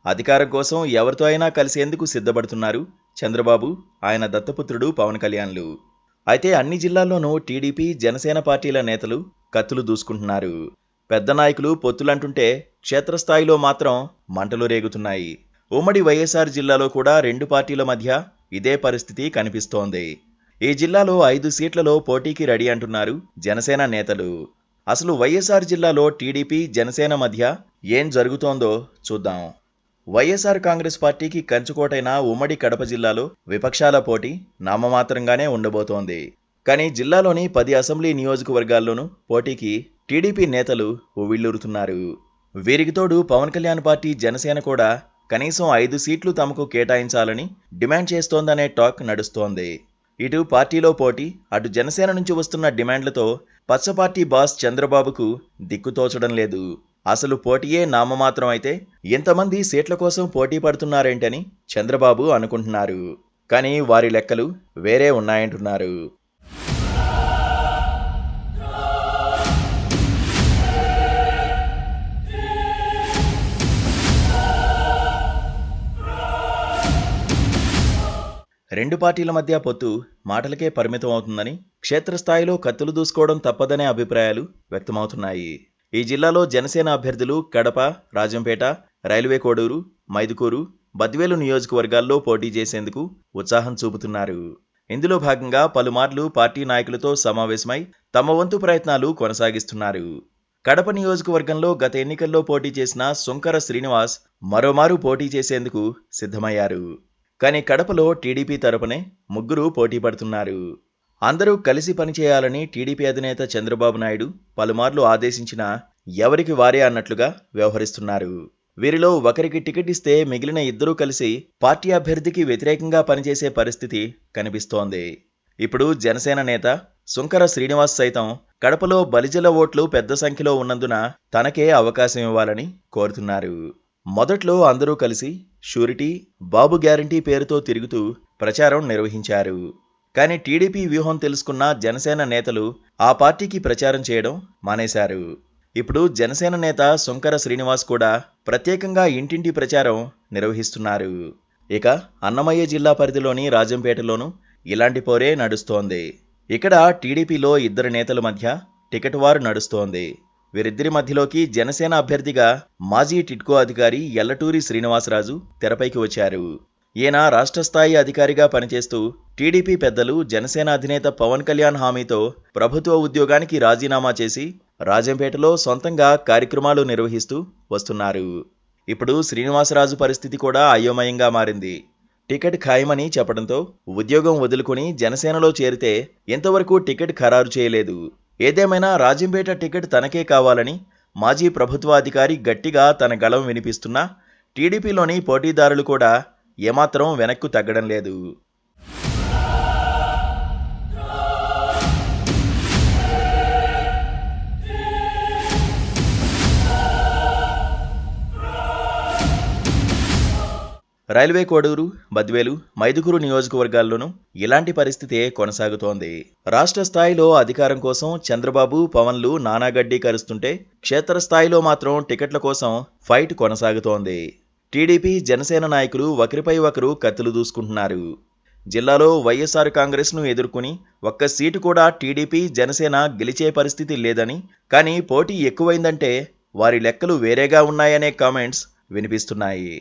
అధికారం కోసం ఎవరితో అయినా కలిసేందుకు సిద్ధపడుతున్నారు చంద్రబాబు, ఆయన దత్తపుత్రుడు పవన్ కళ్యాణ్లు. అయితే అన్ని జిల్లాల్లోనూ టీడీపీ, జనసేన పార్టీల నేతలు కత్తులు దూసుకుంటున్నారు. పెద్ద నాయకులు పొత్తులంటుంటే క్షేత్రస్థాయిలో మాత్రం మంటలు రేగుతున్నాయి. ఉమ్మడి వైఎస్ఆర్ జిల్లాలో కూడా రెండు పార్టీల మధ్య ఇదే పరిస్థితి కనిపిస్తోంది. ఈ జిల్లాలో 5 సీట్లలో పోటీకి రెడీ అంటున్నారు జనసేన నేతలు. అసలు వైఎస్ఆర్ జిల్లాలో టీడీపీ, జనసేన మధ్య ఏం జరుగుతోందో చూద్దాం. వైఎస్ఆర్ కాంగ్రెస్ పార్టీకి కంచుకోటైన ఉమ్మడి కడప జిల్లాలో విపక్షాల పోటీ నామమాత్రంగానే ఉండబోతోంది. కానీ జిల్లాలోని 10 అసెంబ్లీ నియోజకవర్గాల్లోనూ పోటీకి టీడీపీ నేతలు ఉవ్విళ్లూరుతున్నారు. వీరికి తోడు పవన్ కళ్యాణ్ పార్టీ జనసేన కూడా కనీసం 5 సీట్లు తమకు కేటాయించాలని డిమాండ్ చేస్తోందనే టాక్ నడుస్తోంది. ఇటు పార్టీలో పోటీ, అటు జనసేన నుంచి వస్తున్న డిమాండ్లతో పచ్చపార్టీ బాస్ చంద్రబాబుకు దిక్కుతోచడం లేదు. అసలు పోటీయే నామమాత్రం అయితే ఎంతమంది సీట్ల కోసం పోటీ పడుతున్నారేంటని చంద్రబాబు అనుకుంటున్నారు. కానీ వారి లెక్కలు వేరే ఉన్నాయంటున్నారు. రెండు పార్టీల మధ్య పొత్తు మాటలకే పరిమితం అవుతుందని, క్షేత్రస్థాయిలో కత్తులు దూసుకోవడం తప్పదనే అభిప్రాయాలు వ్యక్తమవుతున్నాయి. ఈ జిల్లాలో జనసేన అభ్యర్థులు కడప, రాజంపేట, రైల్వే కోడూరు, మైదుకూరు, బద్వేలు నియోజకవర్గాల్లో పోటీ చేసేందుకు ఉత్సాహం చూపుతున్నారు. ఇందులో భాగంగా పలుమార్లు పార్టీ నాయకులతో సమావేశమై తమ వంతు ప్రయత్నాలు కొనసాగిస్తున్నారు. కడప నియోజకవర్గంలో గత ఎన్నికల్లో పోటీ చేసిన సుంకర శ్రీనివాస్ మరోమారు పోటీ చేసేందుకు సిద్ధమయ్యారు. కానీ కడపలో టీడీపీ తరపునే 3 పోటీ పడుతున్నారు. అందరూ కలిసి పనిచేయాలని టీడీపీ అధినేత చంద్రబాబు నాయుడు పలుమార్లు ఆదేశించినా ఎవరికి వారే అన్నట్లుగా వ్యవహరిస్తున్నారు. వీరిలో ఒకరికి టికెట్ ఇస్తే మిగిలిన ఇద్దరూ కలిసి పార్టీ అభ్యర్థికి వ్యతిరేకంగా పనిచేసే పరిస్థితి కనిపిస్తోంది. ఇప్పుడు జనసేన నేత సుంకర శ్రీనివాస్ సైతం కడపలో బలిజల ఓట్లు పెద్ద సంఖ్యలో ఉన్నందున తనకే అవకాశం ఇవ్వాలని కోరుతున్నారు. మొదట్లో అందరూ కలిసి షూరిటీ, బాబు గ్యారంటీ పేరుతో తిరుగుతూ ప్రచారం నిర్వహించారు. కానీ టీడీపీ వ్యూహం తెలుసుకున్న జనసేన నేతలు ఆ పార్టీకి ప్రచారం చేయడం మానేశారు. ఇప్పుడు జనసేన నేత సుంకర శ్రీనివాస్ కూడా ప్రత్యేకంగా ఇంటింటి ప్రచారం నిర్వహిస్తున్నారు. ఇక అన్నమయ్య జిల్లా పరిధిలోని రాజంపేటలోనూ ఇలాంటి పోరే నడుస్తోంది. ఇక్కడ టీడీపీలో 2 నేతల మధ్య టికెట్ వారు నడుస్తోంది. వీరిద్దరి మధ్యలోకి జనసేన అభ్యర్థిగా మాజీ టిడ్కో అధికారి ఎల్లటూరి శ్రీనివాసరాజు తెరపైకి వచ్చారు. ఈయన రాష్ట్ర స్థాయి అధికారిగా పనిచేస్తూ టీడీపీ పెద్దలు జనసేన అధినేత పవన్ కళ్యాణ్ హామీతో ప్రభుత్వ ఉద్యోగానికి రాజీనామా చేసి రాజంపేటలో సొంతంగా కార్యక్రమాలు నిర్వహిస్తూ వస్తున్నారు. ఇప్పుడు శ్రీనివాసరాజు పరిస్థితి కూడా అయోమయంగా మారింది. టికెట్ ఖాయమని చెప్పడంతో ఉద్యోగం వదులుకుని జనసేనలో చేరితే ఇంతవరకు టికెట్ ఖరారు చేయలేదు. ఏదేమైనా రాజంపేట టికెట్ తనకే కావాలని మాజీ ప్రభుత్వాధికారి గట్టిగా తన గళం వినిపిస్తున్నా టీడీపీలోని పోటీదారులు కూడా ఏమాత్రం వెనక్కు తగ్గడం లేదు. రైల్వే కోడూరు, బద్వేలు, మైదుకూరు నియోజకవర్గాల్లోనూ ఇలాంటి పరిస్థితే కొనసాగుతోంది. రాష్ట్ర స్థాయిలో అధికారం కోసం చంద్రబాబు, పవన్లు నానాగడ్డీ కరుస్తుంటే క్షేత్రస్థాయిలో మాత్రం టికెట్ల కోసం ఫైట్ కొనసాగుతోంది. టీడీపీ, జనసేన నాయకులు ఒకరిపై ఒకరు కత్తులు దూసుకుంటున్నారు. జిల్లాలో వైఎస్ఆర్ కాంగ్రెస్ను ఎదుర్కొని ఒక్క సీటు కూడా టీడీపీ, జనసేన గెలిచే పరిస్థితి లేదని, కానీ పోటీ ఎక్కువైందంటే వారి లెక్కలు వేరేగా ఉన్నాయనే కామెంట్స్ వినిపిస్తున్నాయి.